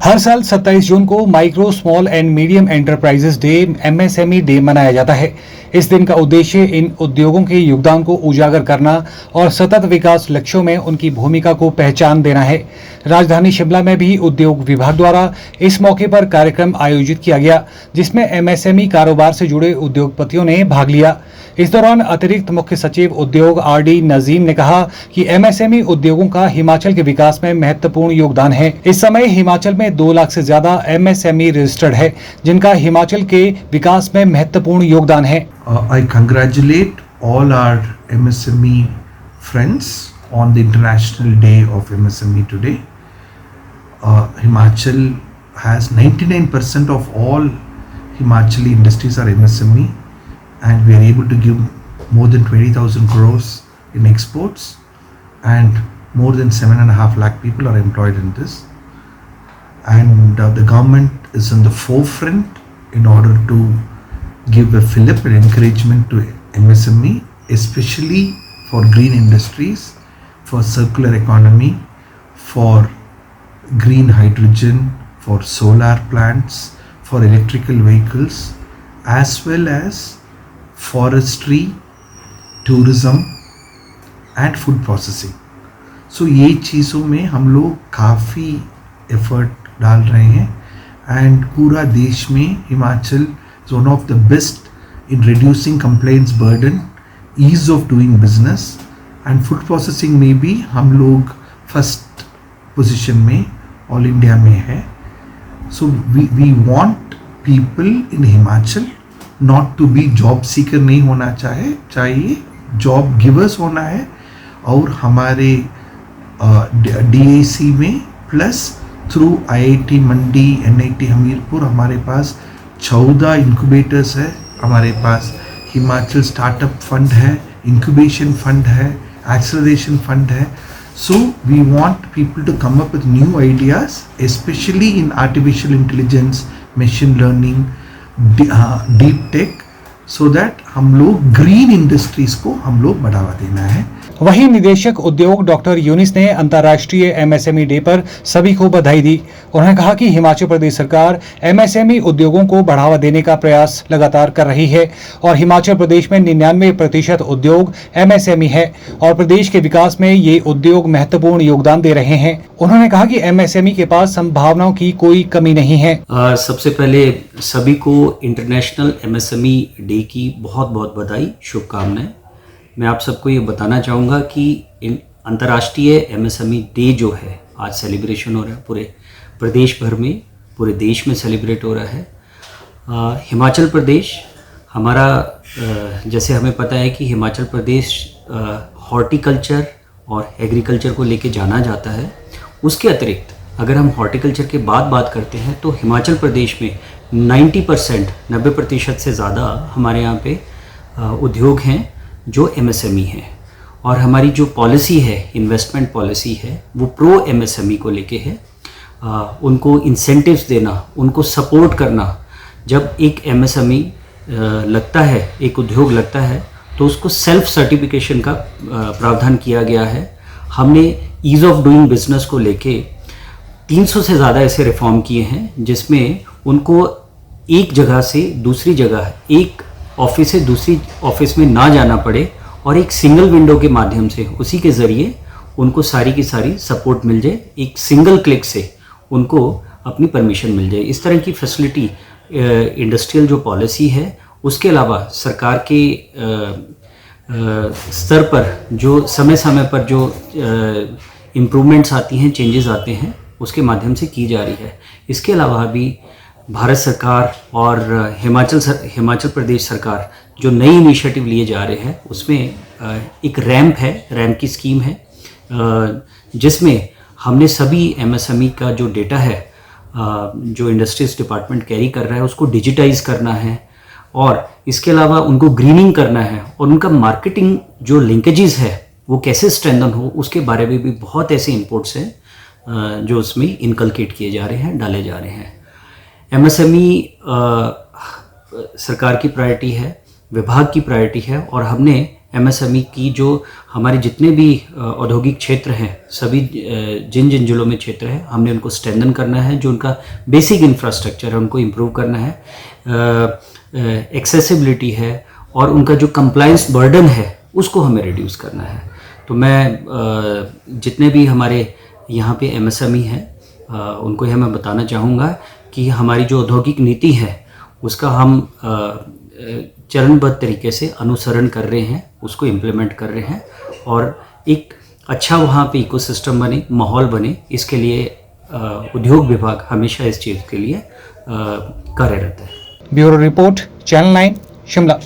हर साल 27 जून को micro small and medium enterprises day MSME day मनाया जाता है। इस दिन का उद्देश्य इन उद्योगों के योगदान को उजागर करना और सतत विकास लक्ष्यों में उनकी भूमिका को पहचान देना है। राजधानी शिमला में भी उद्योग विभाग द्वारा इस मौके पर कार्यक्रम आयोजित किया गया, जिसमें एमएसएमई कारोबार से जुड़े उद्योगपतियों ने भाग लिया। इस दौरान अतिरिक्त मुख्य सचिव उद्योग आरडी नजीम ने कहा कि एमएसएमई उद्योगों का हिमाचल के विकास में महत्वपूर्ण योगदान है। इस समय हिमाचल में 2 लाख से ज्यादा एमएसएमई रजिस्टर्ड है, जिनका हिमाचल के विकास में महत्वपूर्ण योगदान है। I congratulate all our MSME friends on the International Day of MSME today. Himachal has 99% of all Himachali industries are MSME, and we are able to give more than 20,000 crores in exports, and more than 7.5 lakh people are employed in this. And the government is in the forefront in order to give a fillip and encouragement to MSME, especially for green industries, for circular economy, for green hydrogen, for solar plants, for electrical vehicles, as well as forestry, tourism and food processing. So ये चीज़ों में हम लोग काफ़ी effort डाल रहे हैं, and पूरा देश में Himachal is one of the best in reducing complaints burden, ease of doing business, and food processing में भी हम लोग फर्स्ट पोजीशन में ऑल इंडिया में है. So we want people in Himachal not to be job seeker नहीं होना चाहिए, जॉब गिवर्स होना है. और हमारे DAC में plus through IIT Mandi, NIT Hamirpur हमारे पास 14 इंक्यूबेटर्स है. हमारे पास हिमाचल स्टार्टअप फंड है, इंक्यूबेशन फंड है, एक्सेलरेशन फंड है. So we want people to come up with new ideas, specially in artificial intelligence, machine learning, deep tech, so that हम लोग ग्रीन इंडस्ट्रीज को हम लोग बढ़ावा देना है. वहीं निदेशक उद्योग डॉक्टर यूनिस ने अंतर्राष्ट्रीय एमएसएमई डे पर सभी को बधाई दी. उन्होंने कहा कि हिमाचल प्रदेश सरकार एमएसएमई उद्योगों को बढ़ावा देने का प्रयास लगातार कर रही है और हिमाचल प्रदेश में 99% उद्योग एमएसएमई है और प्रदेश के विकास में ये उद्योग महत्वपूर्ण योगदान दे रहे हैं. उन्होंने कहा कि एमएसएमई के पास संभावनाओं की कोई कमी नहीं है. सबसे पहले सभी को इंटरनेशनल एमएसएमई डे की बहुत बहुत बधाई, शुभकामनाएं. मैं आप सबको ये बताना चाहूँगा कि अंतर्राष्ट्रीय एमएसएमई डे जो है आज सेलिब्रेशन हो रहा है पूरे प्रदेश भर में, पूरे देश में सेलिब्रेट हो रहा है. हिमाचल प्रदेश हमारा, जैसे हमें पता है कि हिमाचल प्रदेश हॉर्टिकल्चर और एग्रीकल्चर को लेके जाना जाता है. उसके अतिरिक्त अगर हम हॉर्टिकल्चर के बाद बात करते हैं तो हिमाचल प्रदेश में 90% से ज़्यादा हमारे यहाँ पे उद्योग हैं जो एमएसएमई है. और हमारी जो पॉलिसी है, इन्वेस्टमेंट पॉलिसी है, वो प्रो एमएसएमई को लेके है. उनको इंसेंटिव्स देना, उनको सपोर्ट करना. जब एक एमएसएमई लगता है, एक उद्योग लगता है, तो उसको सेल्फ सर्टिफिकेशन का प्रावधान किया गया है. हमने ईज़ ऑफ डूइंग बिजनेस को लेके 300 से ज़्यादा ऐसे रिफॉर्म किए हैं जिसमें उनको एक जगह से दूसरी जगह, एक ऑफिस से दूसरी ऑफिस में ना जाना पड़े और एक सिंगल विंडो के माध्यम से उसी के ज़रिए उनको सारी की सारी सपोर्ट मिल जाए. एक सिंगल क्लिक से उनको अपनी परमिशन मिल जाए. इस तरह की फैसिलिटी इंडस्ट्रियल जो पॉलिसी है, उसके अलावा सरकार के स्तर पर जो समय समय पर जो इम्प्रूवमेंट्स आती हैं, चेंजेस आते हैं, उसके माध्यम से की जा रही है. इसके अलावा भी भारत सरकार और हिमाचल प्रदेश सरकार जो नई इनिशिएटिव लिए जा रहे हैं, उसमें एक रैम्प की स्कीम है, जिसमें हमने सभी एमएसएमई का जो डेटा है जो इंडस्ट्रीज डिपार्टमेंट कैरी कर रहा है उसको डिजिटाइज करना है और इसके अलावा उनको ग्रीनिंग करना है और उनका मार्केटिंग जो लिंकेजेस है वो कैसे स्ट्रेंथन हो, उसके बारे में भी बहुत ऐसे इनपुट्स हैं जो उसमें इनकलकेट किए जा रहे हैं, डाले जा रहे हैं. एमएसएमई सरकार की प्रायोरिटी है, विभाग की प्रायोरिटी है और हमने एमएसएमई की जो हमारे जितने भी औद्योगिक क्षेत्र हैं, सभी जिन जिन जिलों में क्षेत्र है, हमने उनको स्ट्रेंथन करना है। जो उनका बेसिक इंफ्रास्ट्रक्चर है उनको इम्प्रूव करना है, एक्सेसिबिलिटी है और उनका जो कंप्लायंस बर्डन है उसको हमें रिड्यूस करना है। तो मैं जितने भी हमारे यहाँ पे एमएसएमई हैं उनको यह मैं बताना चाहूँगा कि हमारी जो औद्योगिक नीति है उसका हम चरणबद्ध तरीके से अनुसरण कर रहे हैं, उसको इम्प्लीमेंट कर रहे हैं और एक अच्छा वहाँ पे इकोसिस्टम बने, माहौल बने, इसके लिए उद्योग विभाग हमेशा इस चीज़ के लिए कार्यरत है। Bureau report, channel 9, Shimla.